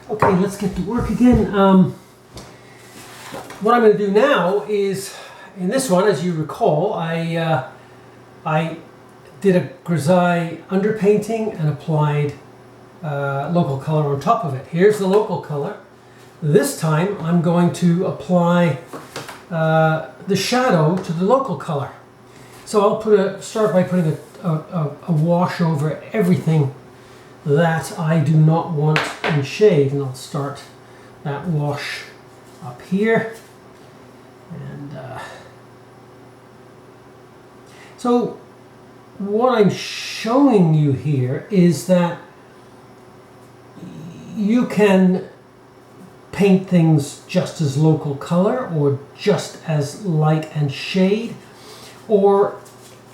Okay, let's get to work again. What I'm going to do now is, in this one, as you recall, I did a grisaille underpainting and applied local color on top of it. Here's the local color. This time I'm going to apply the shadow to the local color. So I'll start by putting a wash over everything that I do not want in shade, and I'll start that wash up here. And so what I'm showing you here is that you can paint things just as local color or just as light and shade or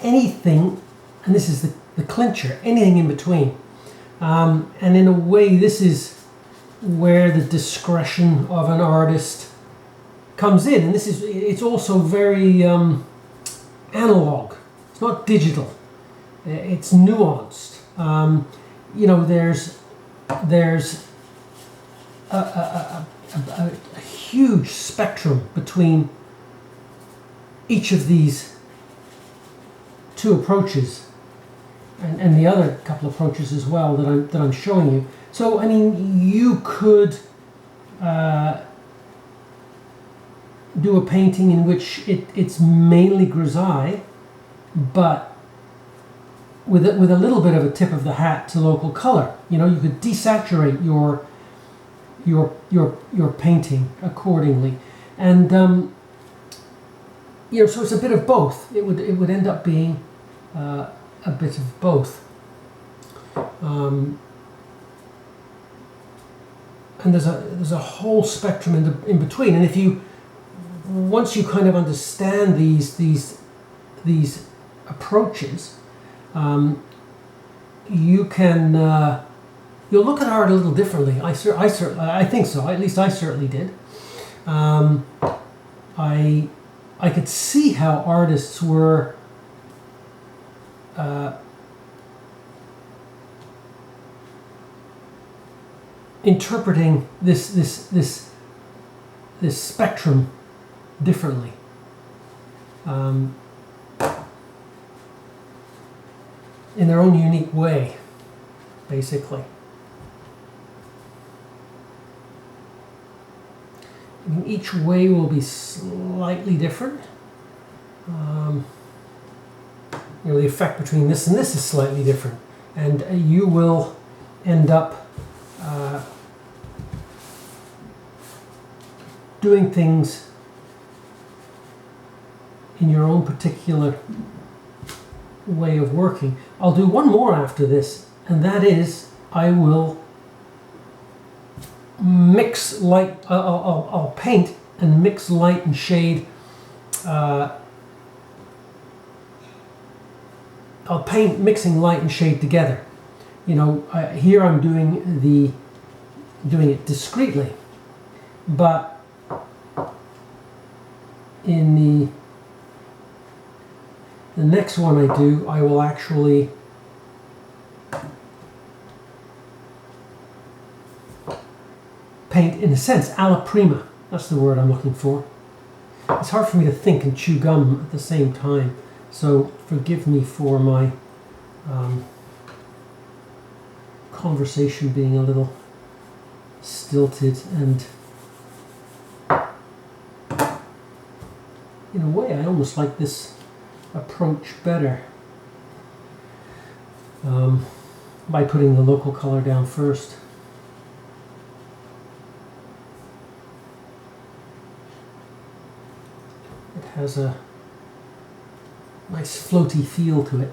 anything, and this is the clincher, anything in between. And in a way, this is where the discretion of an artist comes in, and it's also very analog. It's not digital. It's nuanced. You know, there's a huge spectrum between each of these two approaches, and the other couple of approaches as well that I'm showing you. So I mean, you could do a painting in which it's mainly grisaille, but with a little bit of a tip of the hat to local color. You know, you could desaturate your painting accordingly, and you know, so it's a bit of both. It would end up being a bit of both. And there's a whole spectrum in between, and if you once you kind of understand these approaches, you can you'll look at art a little differently. I think so. At least I certainly did. I could see how artists were interpreting this spectrum differently. In their own unique way, basically. I mean, each way will be slightly different. You know, the effect between this and this is slightly different, and you will end up doing things in your own particular way of working. I'll do one more after this, and that is I will mix light. I'll paint and mix light and shade. I'll paint mixing light and shade together. You know, here I'm doing it discreetly, but in the next one I do, I will actually paint, in a sense, alla prima. That's the word I'm looking for. It's hard for me to think and chew gum at the same time, so forgive me for my conversation being a little stilted, and in a way I almost like this approach better, by putting the local color down first. It has a nice floaty feel to it.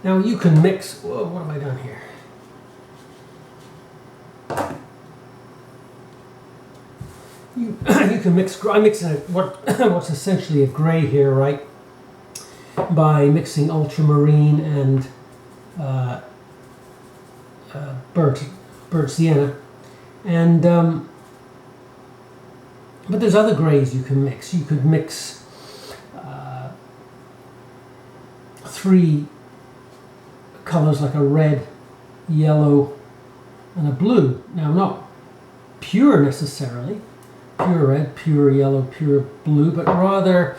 Now you can mix. Whoa, what have I done here? You can mix. I'm mixing what's essentially a grey here, right? By mixing ultramarine and burnt sienna, and But there's other greys you can mix. You could mix 3 colors like a red, yellow, and a blue. Now, not pure necessarily, pure red, pure yellow, pure blue, but rather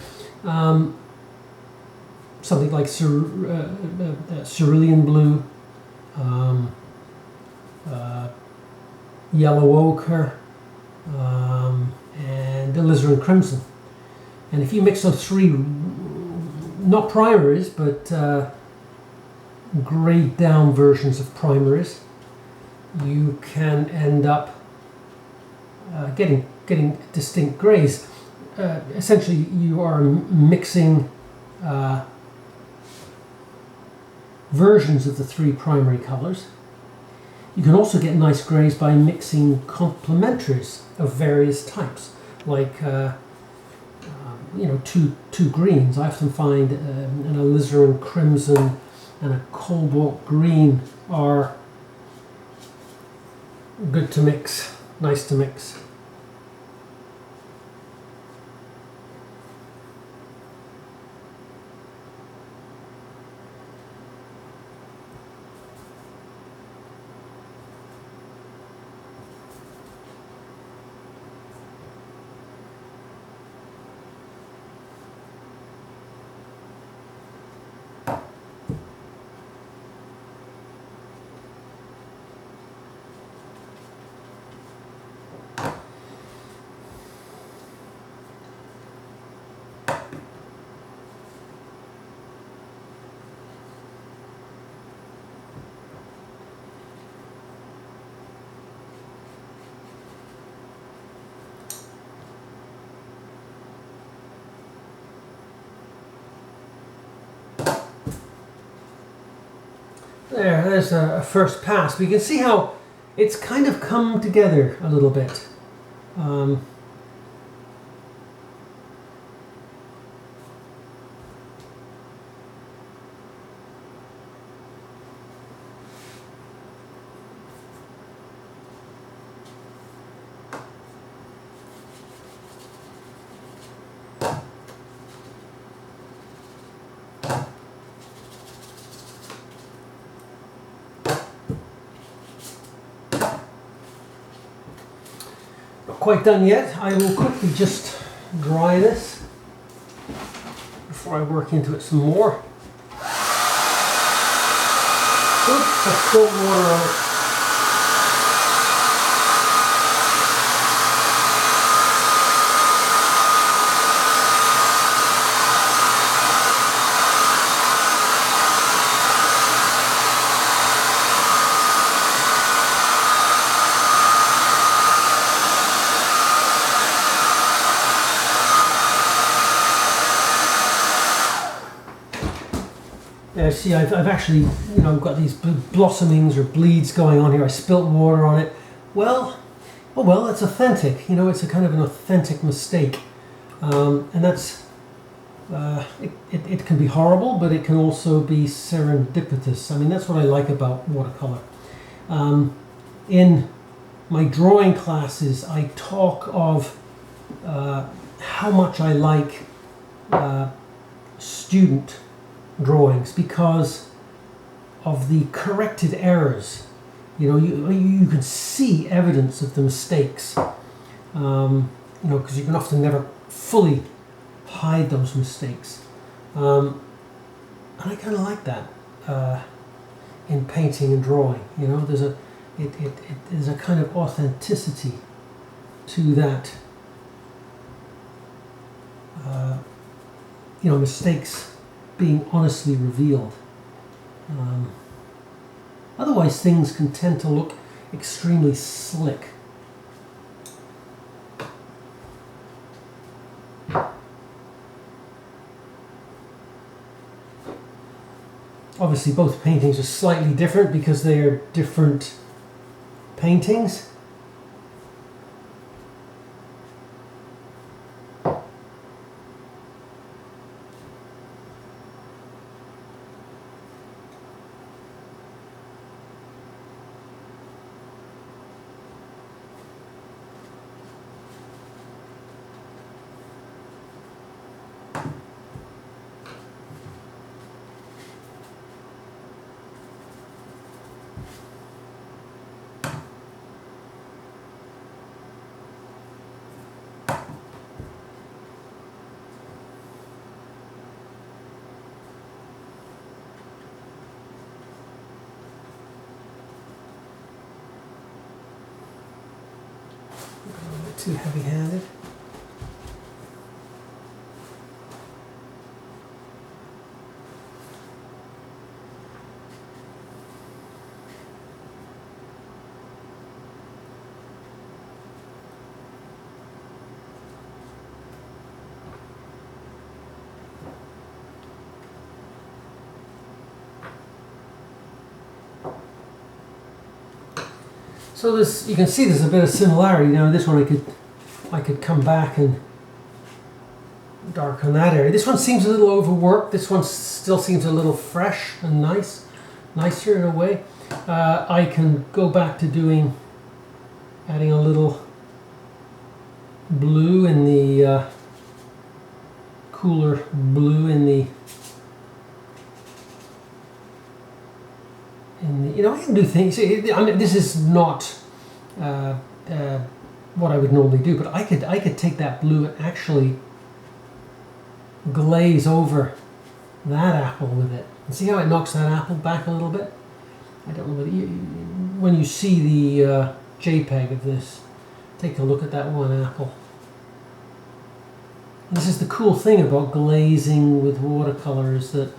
something like cerulean blue, yellow ochre, and alizarin crimson. And if you mix those 3, not primaries, but grayed down versions of primaries, you can end up getting distinct grays. Essentially, you are mixing versions of the 3 primary colors. You can also get nice grays by mixing complementaries of various types, like two greens. I often find an alizarin crimson and a cobalt green are good to mix, nice to mix. There's a first pass. We can see how it's kind of come together a little bit. Quite done yet. I will quickly just dry this before I work into it some more. Oops, I spilled water on it. See, I've actually, got these blossomings or bleeds going on here. I spilt water on it. Well, oh well, it's authentic. It's a kind of an authentic mistake, and that's it can be horrible, but it can also be serendipitous. I mean, that's what I like about watercolor. In my drawing classes, I talk of how much I like student drawings because of the corrected errors. You can see evidence of the mistakes, because you can often never fully hide those mistakes, and I kind of like that in painting and drawing. There's a kind of authenticity to that. Mistakes being honestly revealed. Otherwise, things can tend to look extremely slick. Obviously, both paintings are slightly different because they are different paintings. too heavy-handed. So this, you can see there's a bit of similarity. Now this one I could come back and darken that area. This one seems a little overworked. This one still seems a little fresh and nicer in a way. I can go back to adding a little blue in the cooler blue in the you know, I can do things. I mean, this is not what I would normally do, but I could take that blue and actually glaze over that apple with it. And see how it knocks that apple back a little bit? I don't know whether when you see the JPEG of this, take a look at that one apple. And this is the cool thing about glazing with watercolor, is that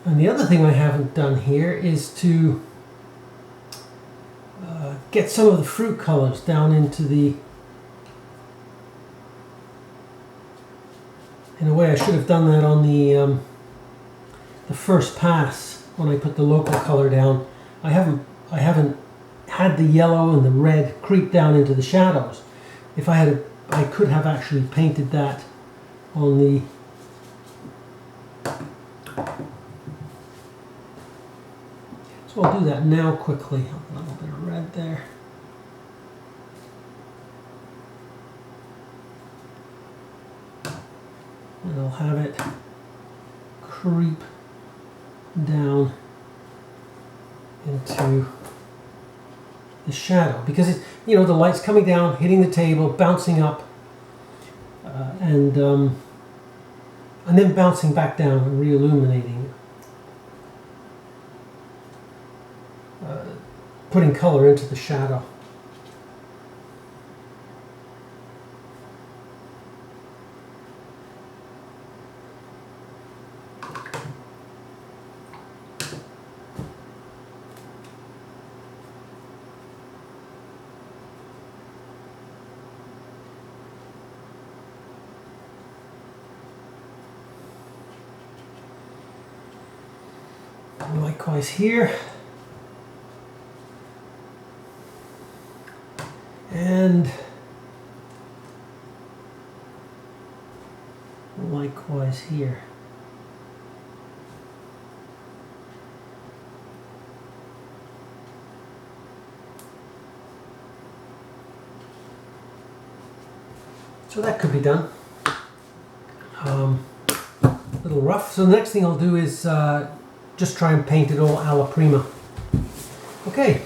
and the other thing I haven't done here is to get some of the fruit colors down into the... In a way, I should have done that on the first pass when I put the local color down. I haven't had the yellow and the red creep down into the shadows. If I had, I could have actually painted that on the... So I'll do that now quickly. A little bit of red there. And I'll have it creep down into the shadow, because it's, you know, the light's coming down, hitting the table, bouncing up, and then bouncing back down and re-illuminating. Putting color into the shadow. And likewise here. And likewise here. So that could be done. A little rough. So the next thing I'll do is just try and paint it all alla prima. Okay.